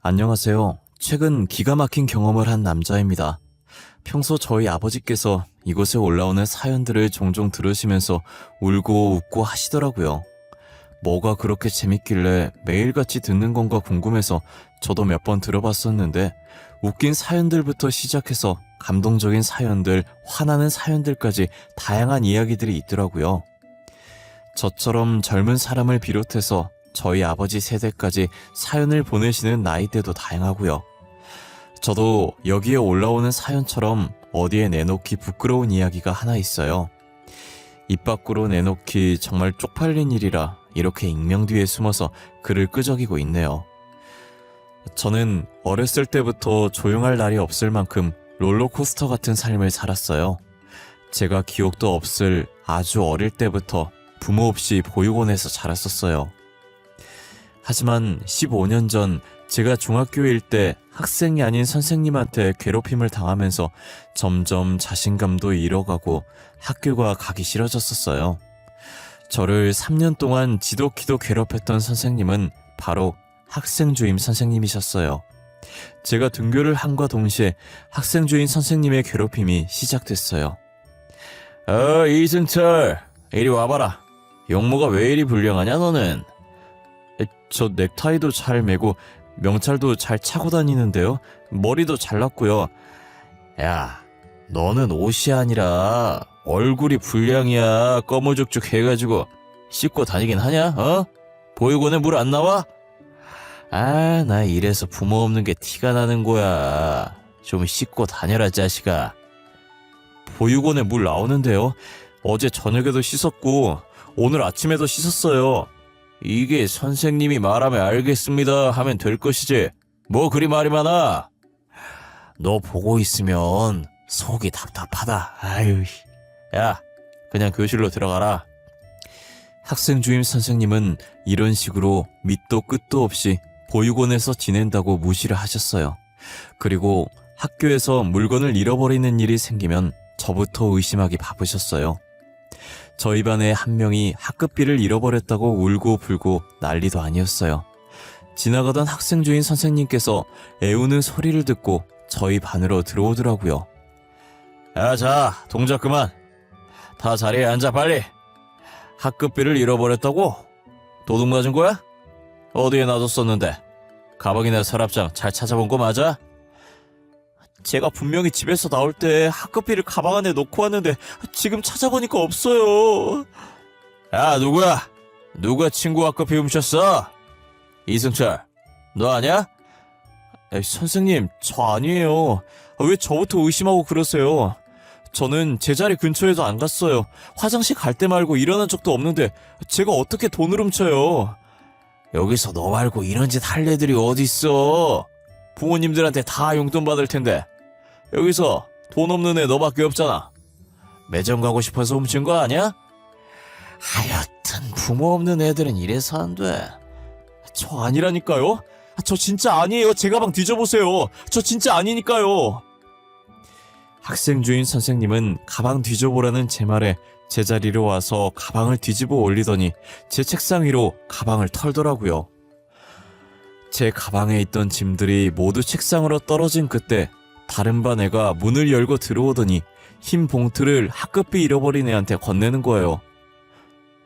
안녕하세요. 최근 기가 막힌 경험을 한 남자입니다. 평소 저희 아버지께서 이곳에 올라오는 사연들을 종종 들으시면서 울고 웃고 하시더라고요. 뭐가 그렇게 재밌길래 매일같이 듣는 건가 궁금해서 저도 몇 번 들어봤었는데 웃긴 사연들부터 시작해서 감동적인 사연들, 화나는 사연들까지 다양한 이야기들이 있더라고요. 저처럼 젊은 사람을 비롯해서 저희 아버지 세대까지 사연을 보내시는 나이대도 다양하고요. 저도 여기에 올라오는 사연처럼 어디에 내놓기 부끄러운 이야기가 하나 있어요. 입 밖으로 내놓기 정말 쪽팔린 일이라 이렇게 익명 뒤에 숨어서 글을 끄적이고 있네요. 저는 어렸을 때부터 조용할 날이 없을 만큼 롤러코스터 같은 삶을 살았어요. 제가 기억도 없을 아주 어릴 때부터 부모 없이 보육원에서 자랐었어요. 하지만 15년 전 제가 중학교일 때 학생이 아닌 선생님한테 괴롭힘을 당하면서 점점 자신감도 잃어가고 학교가 가기 싫어졌었어요. 저를 3년 동안 지독히도 괴롭혔던 선생님은 바로 학생주임 선생님이셨어요. 제가 등교를 함과 동시에 학생주임 선생님의 괴롭힘이 시작됐어요. 이승철, 이리 와봐라. 용모가 왜 이리 불량하냐 너는? 저 넥타이도 잘 매고 명찰도 잘 차고 다니는데요. 머리도 잘랐고요. 야, 너는 옷이 아니라 얼굴이 불량이야. 꺼무죽죽 해가지고 씻고 다니긴 하냐? 어? 보육원에 물 안 나와? 나 이래서 부모 없는 게 티가 나는 거야. 좀 씻고 다녀라 자식아. 보육원에 물 나오는데요. 어제 저녁에도 씻었고 오늘 아침에도 씻었어요. 이게 선생님이 말하면 알겠습니다 하면 될 것이지. 뭐 그리 말이 많아. 너 보고 있으면 속이 답답하다. 아유, 야, 그냥 교실로 들어가라. 학생주임 선생님은 이런 식으로 밑도 끝도 없이 보육원에서 지낸다고 무시를 하셨어요. 그리고 학교에서 물건을 잃어버리는 일이 생기면 저부터 의심하기 바쁘셨어요. 저희 반에 한 명이 학급비를 잃어버렸다고 울고 불고 난리도 아니었어요. 지나가던 학생주임 선생님께서 애우는 소리를 듣고 저희 반으로 들어오더라고요. 자, 동작 그만. 다 자리에 앉아 빨리. 학급비를 잃어버렸다고? 도둑 맞은 거야? 어디에 놔뒀었는데? 가방이나 서랍장 잘 찾아본 거 맞아? 제가 분명히 집에서 나올 때 학급비를 가방 안에 넣고 왔는데 지금 찾아보니까 없어요. 야, 누구야? 누가 친구 학급비 훔쳤어? 이승철, 너 아냐? 선생님, 저 아니에요. 왜 저부터 의심하고 그러세요? 저는 제 자리 근처에도 안 갔어요. 화장실 갈 때 말고 일어난 적도 없는데 제가 어떻게 돈을 훔쳐요? 여기서 너 말고 이런 짓 할 애들이 어딨어? 부모님들한테 다 용돈 받을 텐데 여기서 돈 없는 애 너밖에 없잖아. 매점 가고 싶어서 훔친 거 아니야? 하여튼 부모 없는 애들은 이래서 안 돼. 저 아니라니까요? 저 진짜 아니에요. 제 가방 뒤져보세요. 저 진짜 아니니까요. 학생주임 선생님은 가방 뒤져보라는 제 말에 제자리로 와서 가방을 뒤집어 올리더니 제 책상 위로 가방을 털더라고요. 제 가방에 있던 짐들이 모두 책상으로 떨어진 그때 다른 반 애가 문을 열고 들어오더니 흰 봉투를 학급비 잃어버린 애한테 건네는 거예요.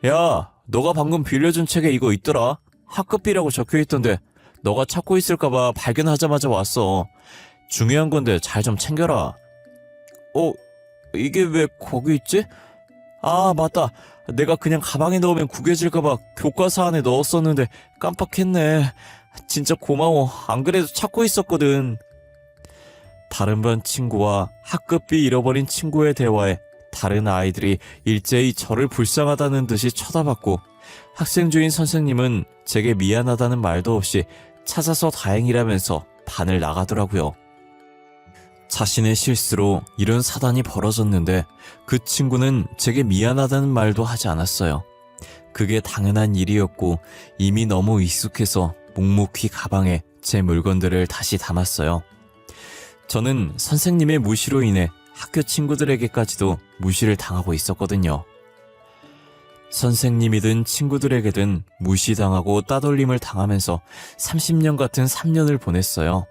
야, 너가 방금 빌려준 책에 이거 있더라. 학급비라고 적혀있던데 너가 찾고 있을까봐 발견하자마자 왔어. 중요한 건데 잘 좀 챙겨라. 이게 왜 거기 있지? 아, 맞다. 내가 그냥 가방에 넣으면 구겨질까봐 교과서 안에 넣었었는데 깜빡했네. 진짜 고마워. 안 그래도 찾고 있었거든. 다른 반 친구와 학급비 잃어버린 친구의 대화에 다른 아이들이 일제히 저를 불쌍하다는 듯이 쳐다봤고 학생주임 선생님은 제게 미안하다는 말도 없이 찾아서 다행이라면서 반을 나가더라고요. 자신의 실수로 이런 사단이 벌어졌는데 그 친구는 제게 미안하다는 말도 하지 않았어요. 그게 당연한 일이었고 이미 너무 익숙해서 묵묵히 가방에 제 물건들을 다시 담았어요. 저는 선생님의 무시로 인해 학교 친구들에게까지도 무시를 당하고 있었거든요. 선생님이든 친구들에게든 무시당하고 따돌림을 당하면서 30년 같은 3년을 보냈어요.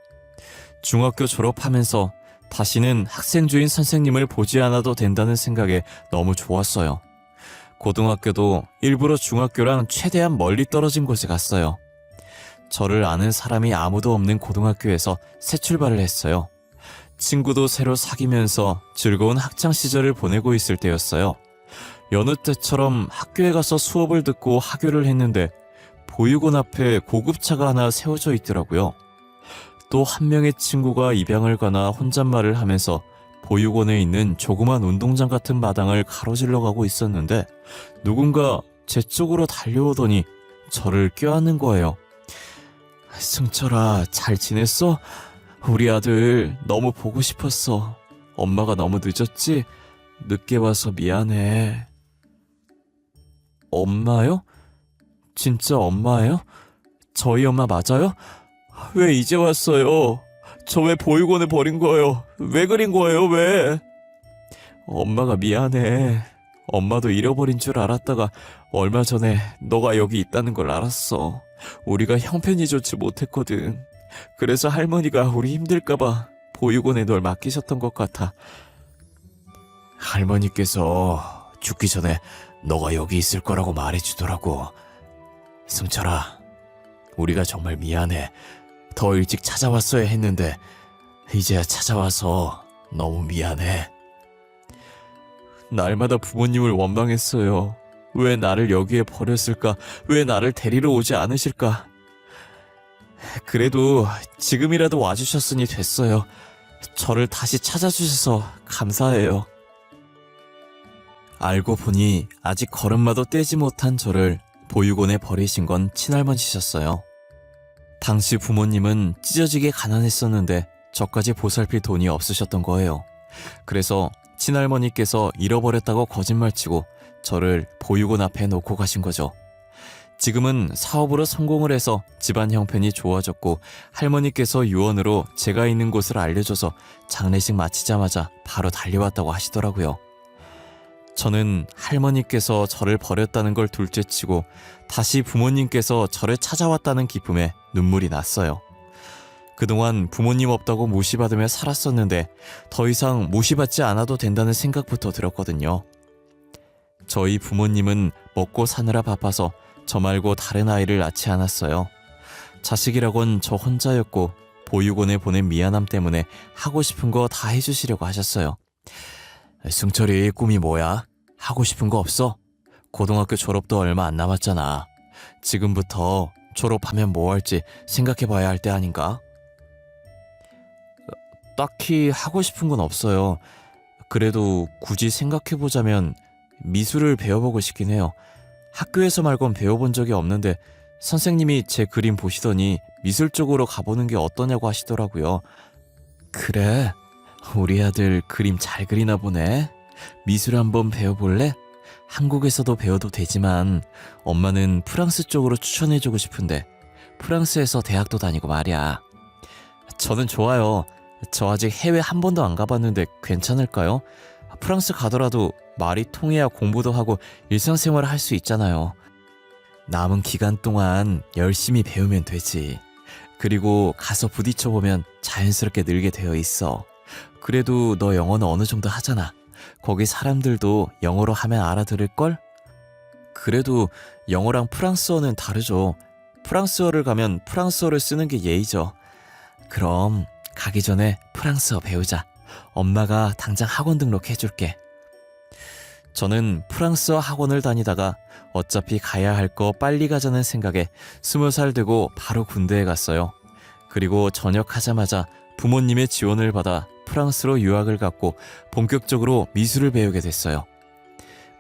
중학교 졸업하면서 다시는 학생주인 선생님을 보지 않아도 된다는 생각에 너무 좋았어요. 고등학교도 일부러 중학교랑 최대한 멀리 떨어진 곳에 갔어요. 저를 아는 사람이 아무도 없는 고등학교에서 새 출발을 했어요. 친구도 새로 사귀면서 즐거운 학창 시절을 보내고 있을 때였어요. 여느 때처럼 학교에 가서 수업을 듣고 하교를 했는데 보육원 앞에 고급차가 하나 세워져 있더라고요. 또 한 명의 친구가 입양을 가나 혼잣말을 하면서 보육원에 있는 조그만 운동장 같은 마당을 가로질러 가고 있었는데 누군가 제 쪽으로 달려오더니 저를 껴안는 거예요. 승철아, 잘 지냈어? 우리 아들 너무 보고 싶었어. 엄마가 너무 늦었지? 늦게 와서 미안해. 엄마요? 진짜 엄마예요? 저희 엄마 맞아요? 왜 이제 왔어요? 저 왜 보육원에 버린 거예요? 왜 그린 거예요, 왜? 엄마가 미안해. 엄마도 잃어버린 줄 알았다가 얼마 전에 너가 여기 있다는 걸 알았어. 우리가 형편이 좋지 못했거든. 그래서 할머니가 우리 힘들까봐 보육원에 널 맡기셨던 것 같아. 할머니께서 죽기 전에 너가 여기 있을 거라고 말해주더라고. 승철아, 우리가 정말 미안해. 더 일찍 찾아왔어야 했는데 이제야 찾아와서 너무 미안해. 날마다 부모님을 원망했어요. 왜 나를 여기에 버렸을까? 왜 나를 데리러 오지 않으실까? 그래도 지금이라도 와주셨으니 됐어요. 저를 다시 찾아주셔서 감사해요. 알고 보니 아직 걸음마도 떼지 못한 저를 보육원에 버리신 건 친할머니셨어요. 당시 부모님은 찢어지게 가난했었는데 저까지 보살필 돈이 없으셨던 거예요. 그래서 친할머니께서 잃어버렸다고 거짓말치고 저를 보육원 앞에 놓고 가신 거죠. 지금은 사업으로 성공을 해서 집안 형편이 좋아졌고 할머니께서 유언으로 제가 있는 곳을 알려줘서 장례식 마치자마자 바로 달려왔다고 하시더라고요. 저는 할머니께서 저를 버렸다는 걸 둘째치고 다시 부모님께서 저를 찾아왔다는 기쁨에 눈물이 났어요. 그동안 부모님 없다고 무시받으며 살았었는데 더 이상 무시받지 않아도 된다는 생각부터 들었거든요. 저희 부모님은 먹고 사느라 바빠서 저 말고 다른 아이를 낳지 않았어요. 자식이라곤 저 혼자였고 보육원에 보낸 미안함 때문에 하고 싶은 거 다 해주시려고 하셨어요. 승철이 꿈이 뭐야? 하고 싶은 거 없어? 고등학교 졸업도 얼마 안 남았잖아. 지금부터 졸업하면 뭐 할지 생각해봐야 할 때 아닌가? 딱히 하고 싶은 건 없어요. 그래도 굳이 생각해보자면 미술을 배워보고 싶긴 해요. 학교에서 말곤 배워본 적이 없는데 선생님이 제 그림 보시더니 미술 쪽으로 가보는 게 어떠냐고 하시더라고요. 그래? 우리 아들 그림 잘 그리나 보네. 미술 한번 배워볼래? 한국에서도 배워도 되지만 엄마는 프랑스 쪽으로 추천해주고 싶은데 프랑스에서 대학도 다니고 말이야. 저는 좋아요. 저 아직 해외 한 번도 안 가봤는데 괜찮을까요? 프랑스 가더라도 말이 통해야 공부도 하고 일상생활을 할 수 있잖아요. 남은 기간 동안 열심히 배우면 되지. 그리고 가서 부딪혀보면 자연스럽게 늘게 되어 있어. 그래도 너 영어는 어느 정도 하잖아. 거기 사람들도 영어로 하면 알아들을걸? 그래도 영어랑 프랑스어는 다르죠. 프랑스어를 가면 프랑스어를 쓰는 게 예의죠. 그럼 가기 전에 프랑스어 배우자. 엄마가 당장 학원 등록해줄게. 저는 프랑스어 학원을 다니다가 어차피 가야 할 거 빨리 가자는 생각에 20살 되고 바로 군대에 갔어요. 그리고 전역하자마자 부모님의 지원을 받아 프랑스로 유학을 갔고 본격적으로 미술을 배우게 됐어요.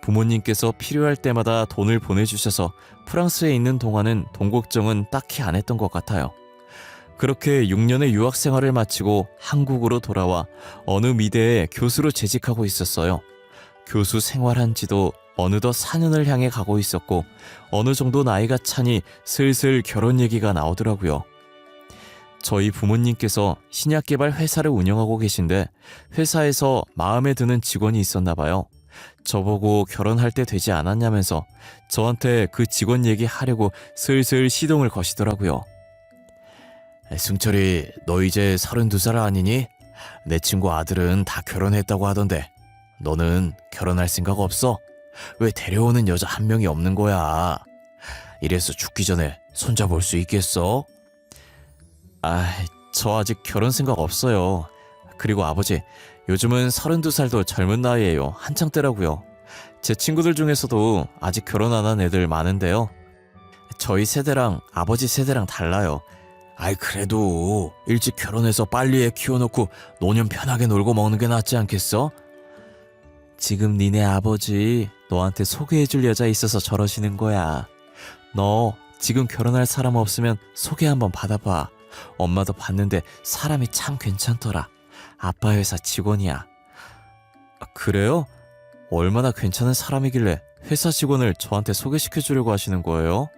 부모님께서 필요할 때마다 돈을 보내주셔서 프랑스에 있는 동안은 돈 걱정은 딱히 안 했던 것 같아요. 그렇게 6년의 유학 생활을 마치고 한국으로 돌아와 어느 미대에 교수로 재직하고 있었어요. 교수 생활한 지도 어느덧 4년을 향해 가고 있었고 어느 정도 나이가 차니 슬슬 결혼 얘기가 나오더라고요. 저희 부모님께서 신약개발 회사를 운영하고 계신데 회사에서 마음에 드는 직원이 있었나 봐요. 저보고 결혼할 때 되지 않았냐면서 저한테 그 직원 얘기하려고 슬슬 시동을 거시더라고요. 승철이, 너 이제 32살 아니니? 내 친구 아들은 다 결혼했다고 하던데 너는 결혼할 생각 없어? 왜 데려오는 여자 한 명이 없는 거야? 이래서 죽기 전에 손잡을 수 있겠어? 저 아직 결혼 생각 없어요. 그리고 아버지, 요즘은 32살도 젊은 나이에요. 한창 때라고요. 제 친구들 중에서도 아직 결혼 안 한 애들 많은데요. 저희 세대랑 아버지 세대랑 달라요. 그래도 일찍 결혼해서 빨리 애 키워놓고 노년 편하게 놀고 먹는 게 낫지 않겠어? 지금 니네 아버지 너한테 소개해줄 여자 있어서 저러시는 거야. 너 지금 결혼할 사람 없으면 소개 한번 받아봐. 엄마도 봤는데 사람이 참 괜찮더라. 아빠 회사 직원이야. 그래요? 얼마나 괜찮은 사람이길래 회사 직원을 저한테 소개시켜주려고 하시는 거예요?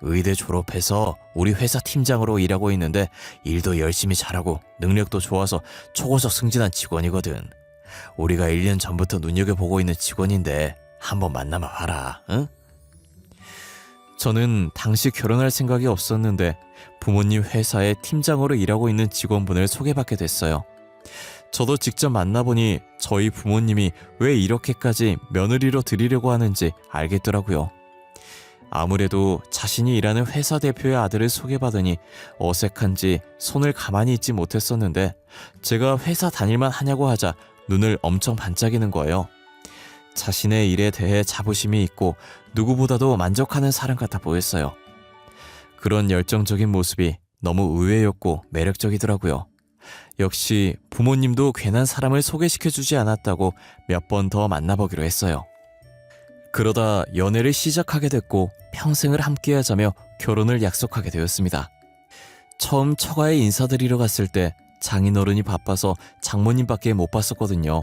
의대 졸업해서 우리 회사 팀장으로 일하고 있는데 일도 열심히 잘하고 능력도 좋아서 초고속 승진한 직원이거든. 우리가 1년 전부터 눈여겨보고 있는 직원인데 한번 만나봐 봐라, 응? 저는 당시 결혼할 생각이 없었는데 부모님 회사에 팀장으로 일하고 있는 직원분을 소개받게 됐어요. 저도 직접 만나보니 저희 부모님이 왜 이렇게까지 며느리로 들이려고 하는지 알겠더라고요. 아무래도 자신이 일하는 회사 대표의 아들을 소개받으니 어색한지 손을 가만히 있지 못했었는데 제가 회사 다닐만 하냐고 하자 눈을 엄청 반짝이는 거예요. 자신의 일에 대해 자부심이 있고 누구보다도 만족하는 사람 같아 보였어요. 그런 열정적인 모습이 너무 의외였고 매력적이더라고요. 역시 부모님도 괜한 사람을 소개시켜주지 않았다고 몇 번 더 만나보기로 했어요. 그러다 연애를 시작하게 됐고 평생을 함께하자며 결혼을 약속하게 되었습니다. 처음 처가에 인사드리러 갔을 때 장인어른이 바빠서 장모님밖에 못 봤었거든요.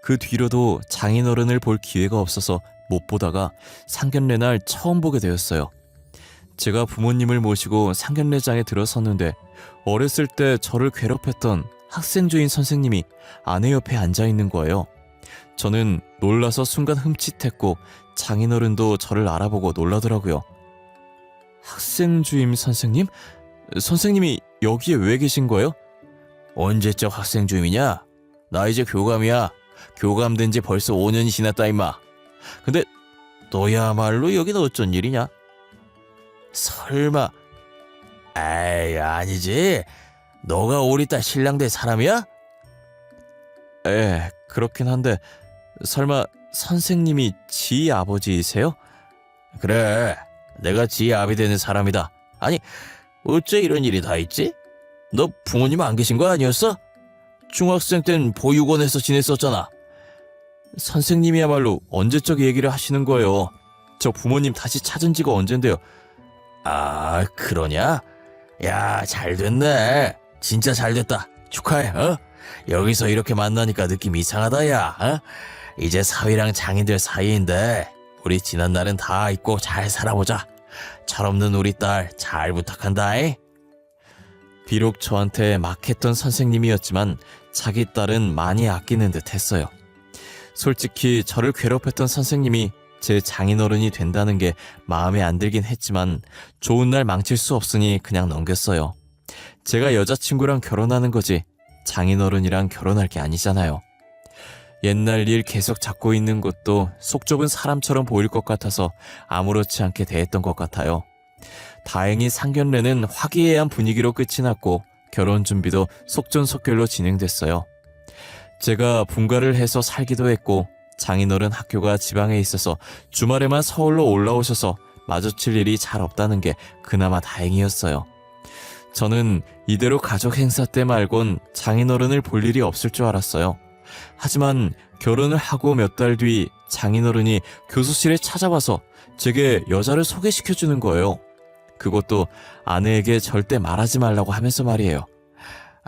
그 뒤로도 장인어른을 볼 기회가 없어서 못 보다가 상견례 날 처음 보게 되었어요. 제가 부모님을 모시고 상견례장에 들어섰는데 어렸을 때 저를 괴롭혔던 학생주임 선생님이 아내 옆에 앉아있는 거예요. 저는 놀라서 순간 흠칫했고 장인어른도 저를 알아보고 놀라더라고요. 학생주임 선생님? 선생님이 여기에 왜 계신 거예요? 언제적 학생주임이냐? 나 이제 교감이야. 교감된 지 벌써 5년이 지났다 임마. 근데 너야말로 여긴 어쩐 일이냐? 설마. 에이, 아니지. 너가 우리 딸 신랑 될 사람이야? 그렇긴 한데 설마 선생님이 지 아버지이세요? 그래, 내가 지 아비 되는 사람이다. 아니, 어째 이런 일이 다 있지? 너 부모님 안 계신 거 아니었어? 중학생 땐 보육원에서 지냈었잖아. 선생님이야말로 언제적 얘기를 하시는 거예요. 저 부모님 다시 찾은 지가 언젠데요. 아, 그러냐? 야, 잘 됐네. 진짜 잘 됐다. 축하해. 여기서 이렇게 만나니까 느낌 이상하다, 야. 이제 사위랑 장인들 사이인데 우리 지난 날은 다 잊고 잘 살아보자. 철없는 우리 딸 잘 부탁한다. 비록 저한테 막했던 선생님이었지만 자기 딸은 많이 아끼는 듯 했어요. 솔직히 저를 괴롭혔던 선생님이 제 장인어른이 된다는 게 마음에 안 들긴 했지만 좋은 날 망칠 수 없으니 그냥 넘겼어요. 제가 여자친구랑 결혼하는 거지 장인어른이랑 결혼할 게 아니잖아요. 옛날 일 계속 잡고 있는 것도 속 좁은 사람처럼 보일 것 같아서 아무렇지 않게 대했던 것 같아요. 다행히 상견례는 화기애애한 분위기로 끝이 났고 결혼 준비도 속전속결로 진행됐어요. 제가 분가를 해서 살기도 했고 장인어른 학교가 지방에 있어서 주말에만 서울로 올라오셔서 마주칠 일이 잘 없다는 게 그나마 다행이었어요. 저는 이대로 가족 행사 때 말곤 장인어른을 볼 일이 없을 줄 알았어요. 하지만 결혼을 하고 몇 달 뒤 장인어른이 교수실에 찾아와서 제게 여자를 소개시켜주는 거예요. 그것도 아내에게 절대 말하지 말라고 하면서 말이에요.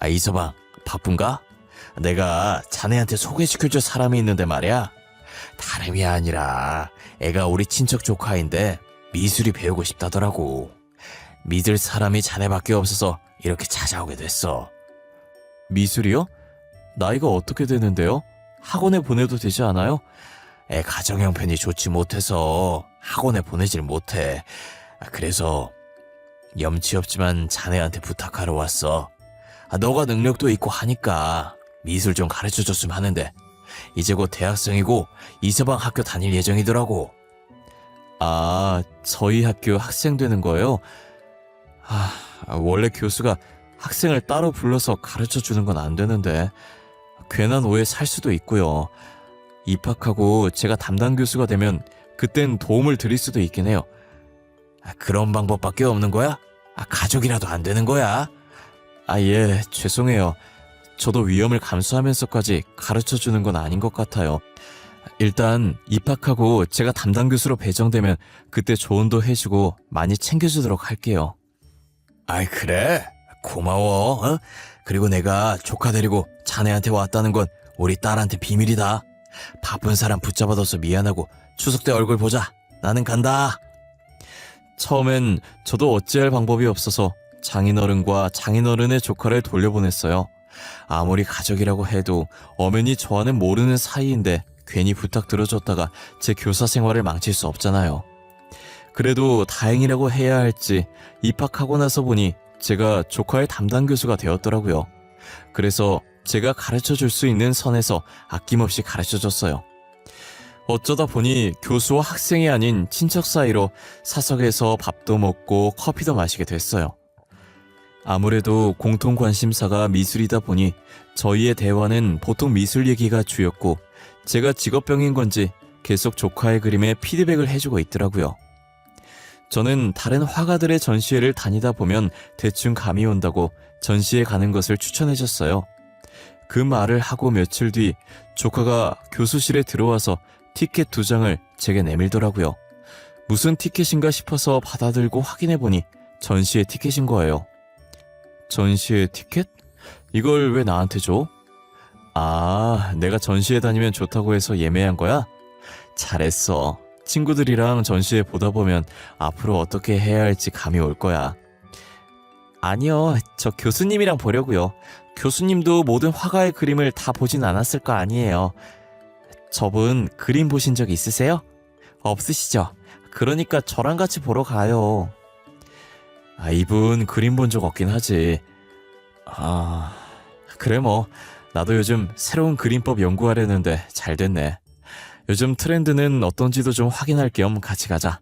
이서방, 바쁜가? 내가 자네한테 소개시켜줄 사람이 있는데 말이야. 다름이 아니라 애가 우리 친척 조카인데 미술이 배우고 싶다더라고. 믿을 사람이 자네밖에 없어서 이렇게 찾아오게 됐어. 미술이요? 나이가 어떻게 되는데요? 학원에 보내도 되지 않아요? 가정 형편이 좋지 못해서 학원에 보내질 못해. 그래서 염치 없지만 자네한테 부탁하러 왔어. 너가 능력도 있고 하니까 미술 좀 가르쳐줬으면 하는데 이제 곧 대학생이고 이서방 학교 다닐 예정이더라고. 아, 저희 학교 학생 되는 거예요? 원래 교수가 학생을 따로 불러서 가르쳐주는 건 안 되는데 괜한 오해 살 수도 있고요. 입학하고 제가 담당 교수가 되면 그땐 도움을 드릴 수도 있긴 해요. 그런 방법밖에 없는 거야? 가족이라도 안 되는 거야? 예, 죄송해요. 저도 위험을 감수하면서까지 가르쳐주는 건 아닌 것 같아요. 일단 입학하고 제가 담당 교수로 배정되면 그때 조언도 해주고 많이 챙겨주도록 할게요. 그래? 고마워. 그리고 내가 조카 데리고 자네한테 왔다는 건 우리 딸한테 비밀이다. 바쁜 사람 붙잡아둬서 미안하고 추석 때 얼굴 보자. 나는 간다. 처음엔 저도 어찌할 방법이 없어서 장인어른과 장인어른의 조카를 돌려보냈어요. 아무리 가족이라고 해도 엄연히 저와는 모르는 사이인데 괜히 부탁 들어줬다가 제 교사 생활을 망칠 수 없잖아요. 그래도 다행이라고 해야 할지 입학하고 나서 보니 제가 조카의 담당 교수가 되었더라고요. 그래서 제가 가르쳐줄 수 있는 선에서 아낌없이 가르쳐줬어요. 어쩌다 보니 교수와 학생이 아닌 친척 사이로 사석에서 밥도 먹고 커피도 마시게 됐어요. 아무래도 공통 관심사가 미술이다 보니 저희의 대화는 보통 미술 얘기가 주였고 제가 직업병인 건지 계속 조카의 그림에 피드백을 해주고 있더라고요. 저는 다른 화가들의 전시회를 다니다 보면 대충 감이 온다고 전시회 가는 것을 추천해줬어요. 그 말을 하고 며칠 뒤 조카가 교수실에 들어와서 티켓 2장을 제게 내밀더라고요. 무슨 티켓인가 싶어서 받아들고 확인해보니 전시회 티켓인 거예요. 전시회 티켓? 이걸 왜 나한테 줘? 내가 전시회 다니면 좋다고 해서 예매한 거야? 잘했어. 친구들이랑 전시회 보다 보면 앞으로 어떻게 해야 할지 감이 올 거야. 아니요, 저 교수님이랑 보려고요. 교수님도 모든 화가의 그림을 다 보진 않았을 거 아니에요. 저분 그림 보신 적 있으세요? 없으시죠? 그러니까 저랑 같이 보러 가요. 이분 그림 본 적 없긴 하지. 그래 뭐 나도 요즘 새로운 그림법 연구하려는데 잘 됐네. 요즘 트렌드는 어떤지도 좀 확인할 겸 같이 가자.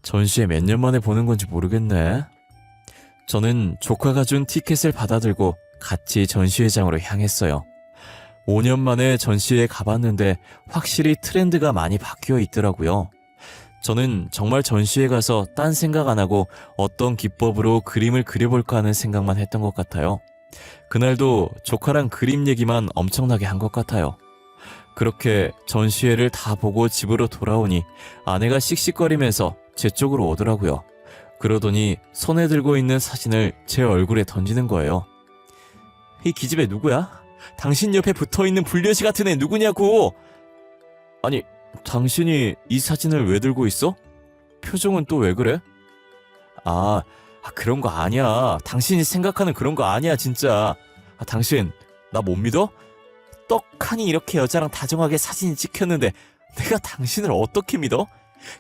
전시회 몇 년 만에 보는 건지 모르겠네. 저는 조카가 준 티켓을 받아들고 같이 전시회장으로 향했어요. 5년 만에 전시회에 가봤는데 확실히 트렌드가 많이 바뀌어 있더라고요. 저는 정말 전시회 가서 딴 생각 안 하고 어떤 기법으로 그림을 그려볼까 하는 생각만 했던 것 같아요. 그날도 조카랑 그림 얘기만 엄청나게 한 것 같아요. 그렇게 전시회를 다 보고 집으로 돌아오니 아내가 씩씩거리면서 제 쪽으로 오더라고요. 그러더니 손에 들고 있는 사진을 제 얼굴에 던지는 거예요. 이 기집애 누구야? 당신 옆에 붙어있는 불려시 같은 애 누구냐고! 아니, 당신이 이 사진을 왜 들고 있어? 표정은 또 왜 그래? 그런 거 아니야. 당신이 생각하는 그런 거 아니야, 진짜. 당신, 나 못 믿어? 떡하니 이렇게 여자랑 다정하게 사진이 찍혔는데 내가 당신을 어떻게 믿어?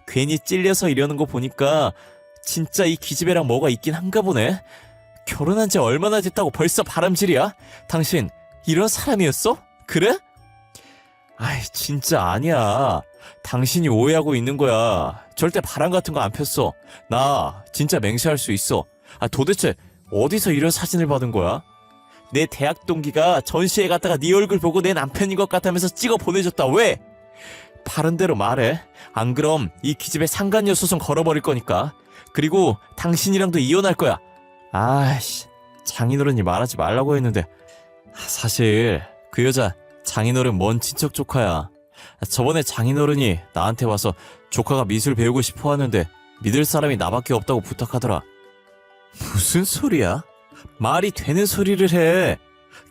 괜히 찔려서 이러는 거 보니까 진짜 이 기집애랑 뭐가 있긴 한가 보네. 결혼한 지 얼마나 됐다고 벌써 바람질이야? 당신 이런 사람이었어? 그래? 진짜 아니야. 당신이 오해하고 있는 거야. 절대 바람 같은 거 안 폈어. 나 진짜 맹세할 수 있어. 도대체 어디서 이런 사진을 받은 거야? 내 대학 동기가 전시회 갔다가 네 얼굴 보고 내 남편인 것 같다면서 찍어 보내줬다. 왜? 바른 대로 말해. 안 그럼 이 기집애 상간녀 소송 걸어버릴 거니까. 그리고 당신이랑도 이혼할 거야. 장인어른이 말하지 말라고 했는데. 사실 그 여자 장인어른 먼 친척 조카야. 저번에 장인어른이 나한테 와서 조카가 미술 배우고 싶어 하는데 믿을 사람이 나밖에 없다고 부탁하더라. 무슨 소리야? 말이 되는 소리를 해.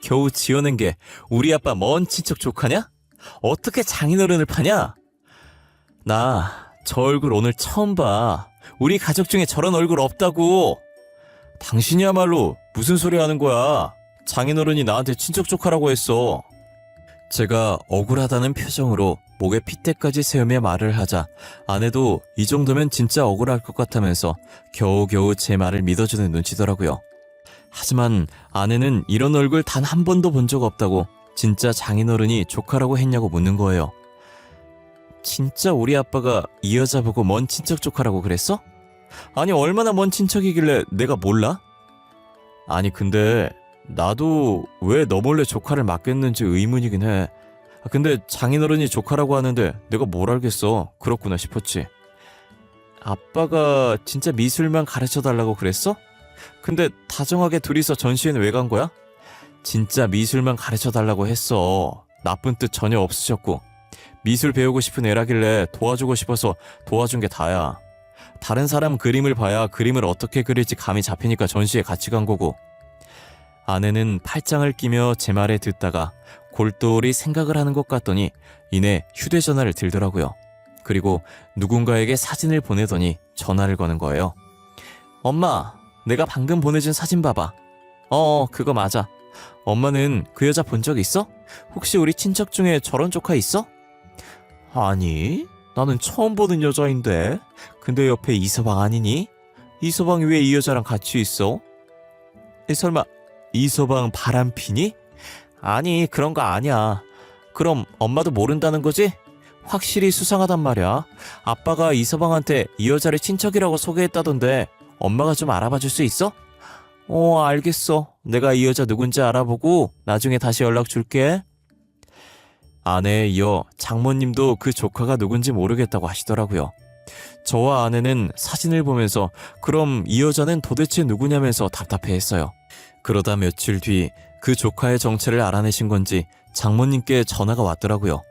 겨우 지어낸 게 우리 아빠 먼 친척 조카냐? 어떻게 장인어른을 파냐? 나 저 얼굴 오늘 처음 봐. 우리 가족 중에 저런 얼굴 없다고. 당신이야말로 무슨 소리 하는 거야. 장인어른이 나한테 친척 조카라고 했어. 제가 억울하다는 표정으로 목에 핏대까지 세우며 말을 하자 아내도 이 정도면 진짜 억울할 것 같다면서 겨우겨우 제 말을 믿어주는 눈치더라고요. 하지만 아내는 이런 얼굴 단 한 번도 본 적 없다고 진짜 장인어른이 조카라고 했냐고 묻는 거예요. 진짜 우리 아빠가 이 여자 보고 먼 친척 조카라고 그랬어? 아니 얼마나 먼 친척이길래 내가 몰라? 아니 근데 나도 왜 너 몰래 조카를 맡겼는지 의문이긴 해. 근데 장인어른이 조카라고 하는데 내가 뭘 알겠어. 그렇구나 싶었지. 아빠가 진짜 미술만 가르쳐달라고 그랬어? 근데 다정하게 둘이서 전시회는 왜 간 거야? 진짜 미술만 가르쳐달라고 했어. 나쁜 뜻 전혀 없으셨고 미술 배우고 싶은 애라길래 도와주고 싶어서 도와준 게 다야. 다른 사람 그림을 봐야 그림을 어떻게 그릴지 감이 잡히니까 전시회 같이 간 거고. 아내는 팔짱을 끼며 제 말에 듣다가 골똘히 생각을 하는 것 같더니 이내 휴대전화를 들더라고요. 그리고 누군가에게 사진을 보내더니 전화를 거는 거예요. 엄마, 내가 방금 보내준 사진 봐봐. 그거 맞아. 엄마는 그 여자 본 적 있어? 혹시 우리 친척 중에 저런 조카 있어? 아니, 나는 처음 보는 여자인데. 근데 옆에 이서방 아니니? 이서방이 왜 이 여자랑 같이 있어? 설마 이서방 바람피니? 아니, 그런 거 아니야. 그럼 엄마도 모른다는 거지? 확실히 수상하단 말이야. 아빠가 이서방한테 이 여자를 친척이라고 소개했다던데 엄마가 좀 알아봐 줄 수 있어? 알겠어. 내가 이 여자 누군지 알아보고 나중에 다시 연락 줄게. 아내에 이어 장모님도 그 조카가 누군지 모르겠다고 하시더라고요. 저와 아내는 사진을 보면서 그럼 이 여자는 도대체 누구냐면서 답답해했어요. 그러다 며칠 뒤 그 조카의 정체를 알아내신 건지 장모님께 전화가 왔더라고요.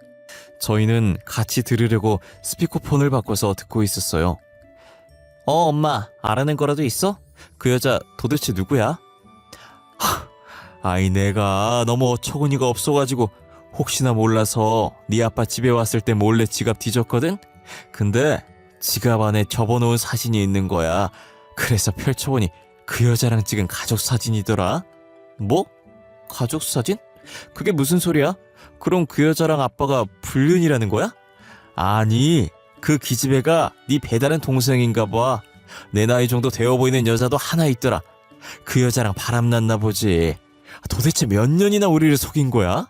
저희는 같이 들으려고 스피커폰을 바꿔서 듣고 있었어요. 엄마, 알아낸 거라도 있어? 그 여자 도대체 누구야? 아이, 내가 너무 어처구니가 없어가지고 혹시나 몰라서 네 아빠 집에 왔을 때 몰래 지갑 뒤졌거든? 근데 지갑 안에 접어놓은 사진이 있는 거야. 그래서 펼쳐보니 그 여자랑 찍은 가족 사진이더라. 뭐? 가족 사진? 그게 무슨 소리야? 그럼 그 여자랑 아빠가 불륜이라는 거야? 아니, 그 기집애가 네 배다른 동생인가 봐. 내 나이 정도 되어 보이는 여자도 하나 있더라. 그 여자랑 바람났나 보지. 도대체 몇 년이나 우리를 속인 거야?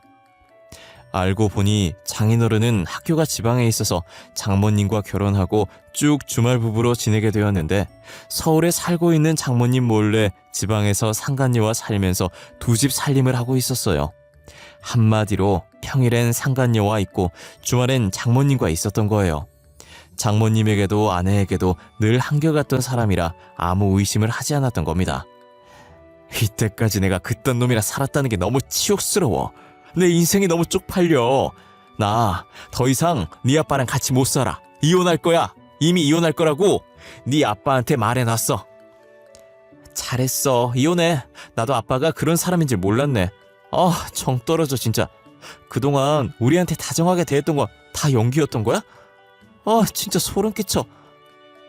알고 보니 장인어른은 학교가 지방에 있어서 장모님과 결혼하고 쭉 주말 부부로 지내게 되었는데 서울에 살고 있는 장모님 몰래 지방에서 상간녀와 살면서 두 집 살림을 하고 있었어요. 한마디로 평일엔 상간녀와 있고 주말엔 장모님과 있었던 거예요. 장모님에게도 아내에게도 늘 한결같던 사람이라 아무 의심을 하지 않았던 겁니다. 이때까지 내가 그딴 놈이라 살았다는 게 너무 치욕스러워. 내 인생이 너무 쪽팔려. 나 더 이상 네 아빠랑 같이 못 살아. 이혼할 거야. 이미 이혼할 거라고 네 아빠한테 말해놨어. 잘했어. 이혼해. 나도 아빠가 그런 사람인 줄 몰랐네. 정 떨어져 진짜. 그동안 우리한테 다정하게 대했던 거 다 연기였던 거야? 진짜 소름 끼쳐.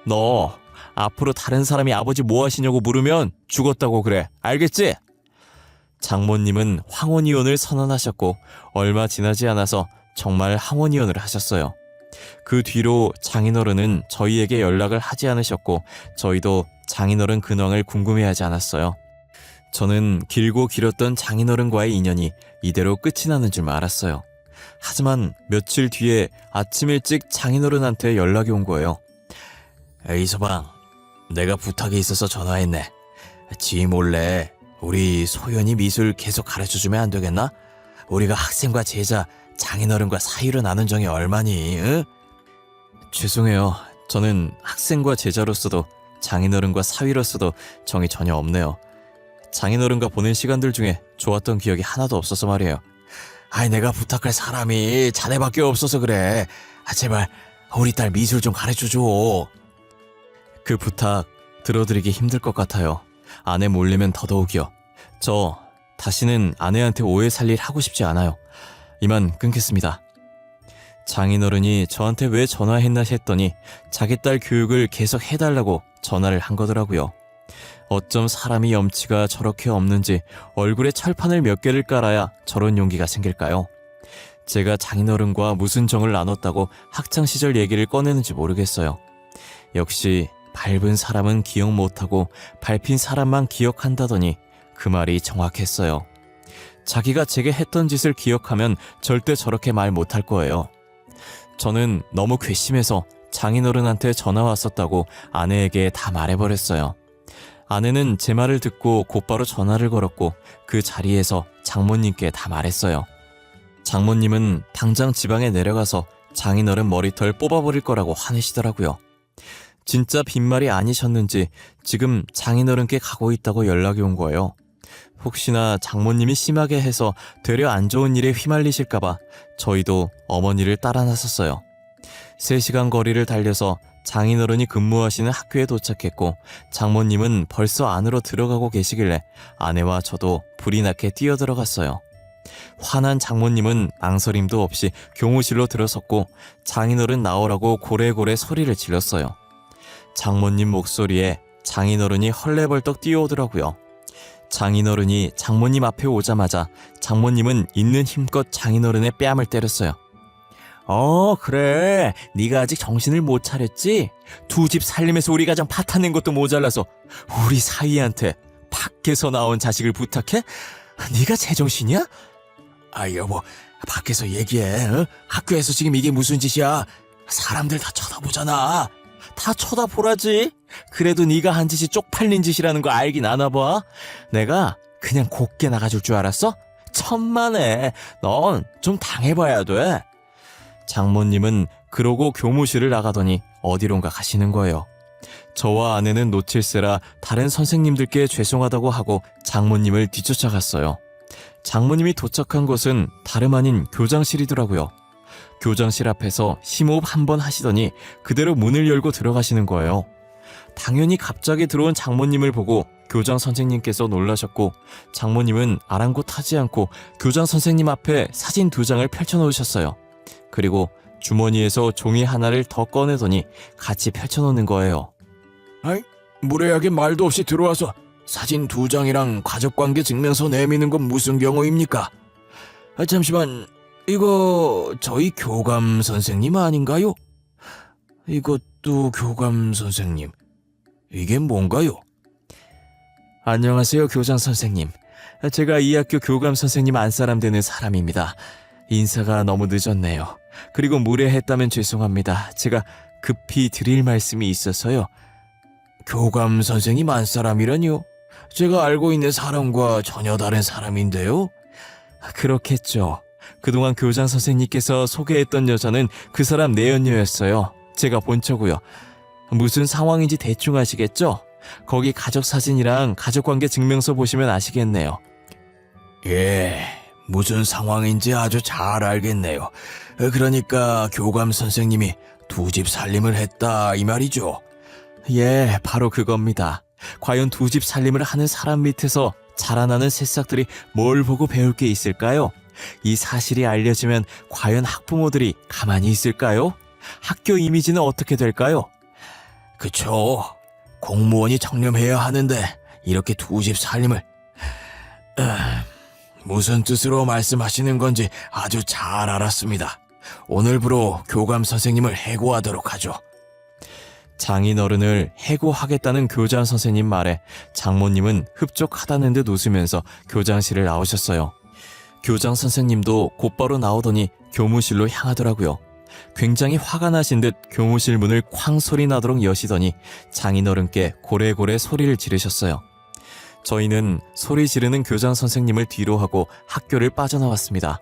너 앞으로 다른 사람이 아버지 뭐 하시냐고 물으면 죽었다고 그래. 알겠지? 장모님은 황혼이혼을 선언하셨고 얼마 지나지 않아서 정말 황혼이혼을 하셨어요. 그 뒤로 장인어른은 저희에게 연락을 하지 않으셨고 저희도 장인어른 근황을 궁금해하지 않았어요. 저는 길고 길었던 장인어른과의 인연이 이대로 끝이 나는 줄 알았어요. 하지만 며칠 뒤에 아침 일찍 장인어른한테 연락이 온 거예요. 이서방, 내가 부탁이 있어서 전화했네. 지 몰래 우리 소연이 미술 계속 가르쳐주면 안 되겠나? 우리가 학생과 제자, 장인어른과 사이로 나눈 정이 얼마니? 응? 죄송해요. 저는 학생과 제자로서도 장인어른과 사위로서도 정이 전혀 없네요. 장인어른과 보낸 시간들 중에 좋았던 기억이 하나도 없어서 말이에요. 내가 부탁할 사람이 자네밖에 없어서 그래. 제발 우리 딸 미술 좀 가르쳐줘. 그 부탁 들어드리기 힘들 것 같아요. 아내 몰리면 더더욱이요. 저 다시는 아내한테 오해 살 일 하고 싶지 않아요. 이만 끊겠습니다. 장인어른이 저한테 왜 전화했나 했더니 자기 딸 교육을 계속 해달라고 전화를 한 거더라고요. 어쩜 사람이 염치가 저렇게 없는지 얼굴에 철판을 몇 개를 깔아야 저런 용기가 생길까요? 제가 장인어른과 무슨 정을 나눴다고 학창시절 얘기를 꺼내는지 모르겠어요. 역시 밟은 사람은 기억 못하고 밟힌 사람만 기억한다더니 그 말이 정확했어요. 자기가 제게 했던 짓을 기억하면 절대 저렇게 말 못할 거예요. 저는 너무 괘씸해서 장인어른한테 전화 왔었다고 아내에게 다 말해버렸어요. 아내는 제 말을 듣고 곧바로 전화를 걸었고 그 자리에서 장모님께 다 말했어요. 장모님은 당장 지방에 내려가서 장인어른 머리털 뽑아버릴 거라고 화내시더라고요. 진짜 빈말이 아니셨는지 지금 장인어른께 가고 있다고 연락이 온 거예요. 혹시나 장모님이 심하게 해서 되려 안 좋은 일에 휘말리실까봐 저희도 어머니를 따라 나섰어요. 3시간 거리를 달려서 장인어른이 근무하시는 학교에 도착했고 장모님은 벌써 안으로 들어가고 계시길래 아내와 저도 불이 나게 뛰어들어갔어요. 화난 장모님은 망설임도 없이 교무실로 들어섰고 장인어른 나오라고 고래고래 소리를 질렀어요. 장모님 목소리에 장인어른이 헐레벌떡 뛰어오더라고요. 장인어른이 장모님 앞에 오자마자 장모님은 있는 힘껏 장인어른의 뺨을 때렸어요. 그래. 네가 아직 정신을 못 차렸지? 2집 살림에서 우리 가정 파탄낸 것도 모자라서 우리 사위한테 밖에서 나온 자식을 부탁해? 네가 제정신이야? 여보, 밖에서 얘기해. 학교에서 지금 이게 무슨 짓이야? 사람들 다 쳐다보잖아. 다 쳐다보라지. 그래도 네가 한 짓이 쪽팔린 짓이라는 거 알긴 아나 봐. 내가 그냥 곱게 나가줄 줄 알았어? 천만에. 넌 좀 당해봐야 돼. 장모님은 그러고 교무실을 나가더니 어디론가 가시는 거예요. 저와 아내는 놓칠세라 다른 선생님들께 죄송하다고 하고 장모님을 뒤쫓아갔어요. 장모님이 도착한 곳은 다름 아닌 교장실이더라고요. 교장실 앞에서 심호흡 한번 하시더니 그대로 문을 열고 들어가시는 거예요. 당연히 갑자기 들어온 장모님을 보고 교장 선생님께서 놀라셨고 장모님은 아랑곳하지 않고 교장 선생님 앞에 사진 2장을 펼쳐놓으셨어요. 그리고 주머니에서 종이 하나를 더 꺼내더니 같이 펼쳐놓는 거예요. 무례하게 말도 없이 들어와서 사진 2장이랑 가족관계 증명서 내미는 건 무슨 경우입니까? 잠시만, 이거 저희 교감 선생님 아닌가요? 이것도 교감 선생님. 이게 뭔가요? 안녕하세요, 교장 선생님. 제가 이 학교 교감 선생님 안사람 되는 사람입니다. 인사가 너무 늦었네요. 그리고 무례했다면 죄송합니다. 제가 급히 드릴 말씀이 있어서요. 교감 선생님 안사람이라뇨? 제가 알고 있는 사람과 전혀 다른 사람인데요? 그렇겠죠. 그동안 교장 선생님께서 소개했던 여자는 그 사람 내연녀였어요. 제가 본처고요. 무슨 상황인지 대충 아시겠죠? 거기 가족 사진이랑 가족관계 증명서 보시면 아시겠네요. 예, 무슨 상황인지 아주 잘 알겠네요. 그러니까 교감 선생님이 2집 살림을 했다 이 말이죠? 예, 바로 그겁니다. 과연 2집 살림을 하는 사람 밑에서 자라나는 새싹들이 뭘 보고 배울 게 있을까요? 이 사실이 알려지면 과연 학부모들이 가만히 있을까요? 학교 이미지는 어떻게 될까요? 그쵸. 공무원이 청렴해야 하는데 이렇게 2집 살림을... 무슨 뜻으로 말씀하시는 건지 아주 잘 알았습니다. 오늘부로 교감 선생님을 해고하도록 하죠. 장인어른을 해고하겠다는 교장 선생님 말에 장모님은 흡족하다는 듯 웃으면서 교장실을 나오셨어요. 교장 선생님도 곧바로 나오더니 교무실로 향하더라고요. 굉장히 화가 나신 듯 교무실 문을 쾅 소리 나도록 여시더니 장인어른께 고래고래 소리를 지르셨어요. 저희는 소리 지르는 교장 선생님을 뒤로 하고 학교를 빠져나왔습니다.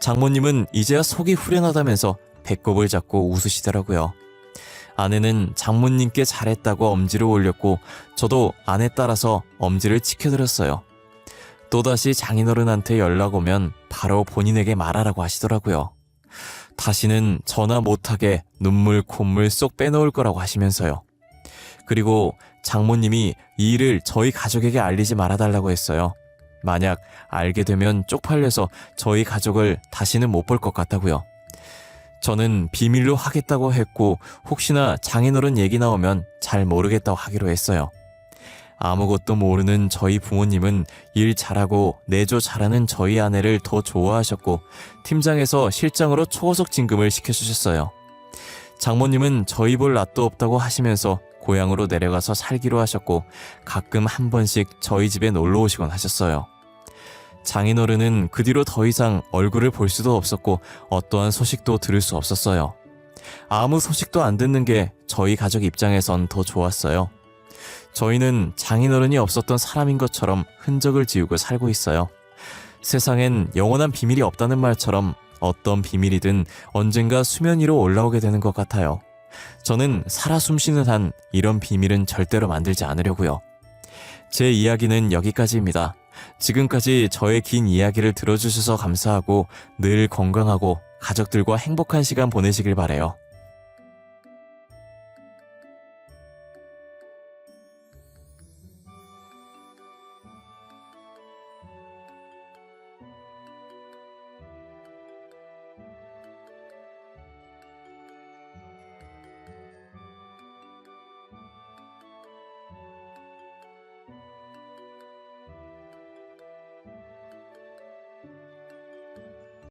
장모님은 이제야 속이 후련하다면서 배꼽을 잡고 웃으시더라고요. 아내는 장모님께 잘했다고 엄지를 올렸고 저도 아내 따라서 엄지를 치켜드렸어요. 또다시 장인어른한테 연락 오면 바로 본인에게 말하라고 하시더라고요. 다시는 전화 못하게 눈물 콧물 쏙 빼놓을 거라고 하시면서요. 그리고 장모님이 이 일을 저희 가족에게 알리지 말아달라고 했어요. 만약 알게 되면 쪽팔려서 저희 가족을 다시는 못 볼 것 같다고요. 저는 비밀로 하겠다고 했고 혹시나 장인어른 얘기 나오면 잘 모르겠다고 하기로 했어요. 아무것도 모르는 저희 부모님은 일 잘하고 내조 잘하는 저희 아내를 더 좋아하셨고 팀장에서 실장으로 초고속 진급을 시켜주셨어요. 장모님은 저희 볼 낯도 없다고 하시면서 고향으로 내려가서 살기로 하셨고 가끔 한 번씩 저희 집에 놀러 오시곤 하셨어요. 장인어른은 그 뒤로 더 이상 얼굴을 볼 수도 없었고 어떠한 소식도 들을 수 없었어요. 아무 소식도 안 듣는 게 저희 가족 입장에선 더 좋았어요. 저희는 장인어른이 없었던 사람인 것처럼 흔적을 지우고 살고 있어요. 세상엔 영원한 비밀이 없다는 말처럼 어떤 비밀이든 언젠가 수면 위로 올라오게 되는 것 같아요. 저는 살아 숨쉬는 한 이런 비밀은 절대로 만들지 않으려고요. 제 이야기는 여기까지입니다. 지금까지 저의 긴 이야기를 들어주셔서 감사하고 늘 건강하고 가족들과 행복한 시간 보내시길 바래요.